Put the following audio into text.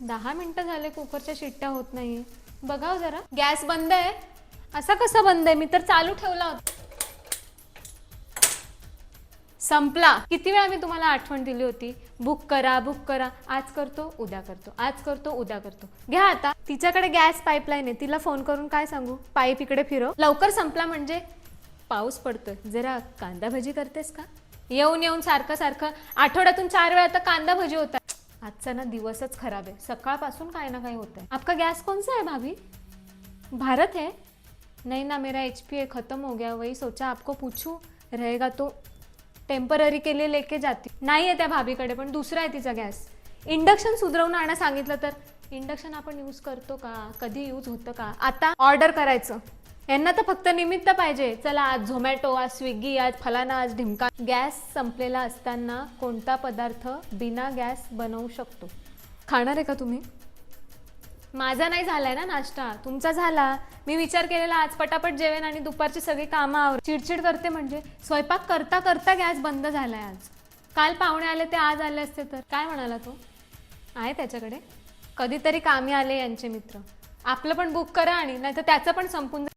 10 मिनिटं झाले कुकरच्या शिट्ट्या होत नाहीये. बघाव जरा. गॅस बंद आहे. असा कसा बंद आहे? मी तर चालू ठेवला होता. संपला. किती वेळा मी तुम्हाला आठवण दिली होती, बुक करा बुक करा. आज करतो उद्या करतो, आज करतो उद्या करतो. घ्या आता. तिच्याकडे गॅस पाईपलाईन आहे, तिला फोन करून काय सांगू? पाईप इकडे फिरव. लवकर संपला म्हणजे पाऊस पडतोय, जरा कांदा भजी करतेस का? येऊन येऊन सारखं सारखं आठवड्यातून 4 वेळा तर कांदा भजी होत आहे. आजचा ना दिवसच खराब आहे. सकाळपासून काय ना काय होत आहे. आपका गैस कौन सा है भाभी? भारत है? नहीं ना, मेरा HP खत्म हो गया. वही सोचा आपको पूछूं, रहेगा तो टेम्पररी के लिए लेके जाती. नाही आहे त्या भाभीकडे, पण दुसरा आहे तिचा गॅस. इंडक्शन सुधरवून आणा सांगितलं तर इंडक्शन आपण यूज करतो का? कधी यूज होतं का? आता ऑर्डर करायचं. यांना तर फक्त निमित्त पाहिजे. चला आज झोमॅटो, आज स्विगी, आज फलाना, आज ढिमका. गॅस संपलेला असताना कोणता पदार्थ बिना गॅस बनवू शकतो? खाणार आहे का तुम्ही? माझा नाही झालाय ना नाश्ता, तुमचा झाला. मी विचार केलेला आज पटापट जेवेन आणि दुपारची सगळी कामं आवर. चिडचिड करते म्हणजे स्वयंपाक करता करता गॅस बंद झालाय आज. काल पाहुणे आले ते आज आले असते तर काय म्हणाला तो? आहे त्याच्याकडे? कधीतरी कामी आले यांचे मित्र. आपलं पण बुक करा आणि नाही तर त्याचं पण संपून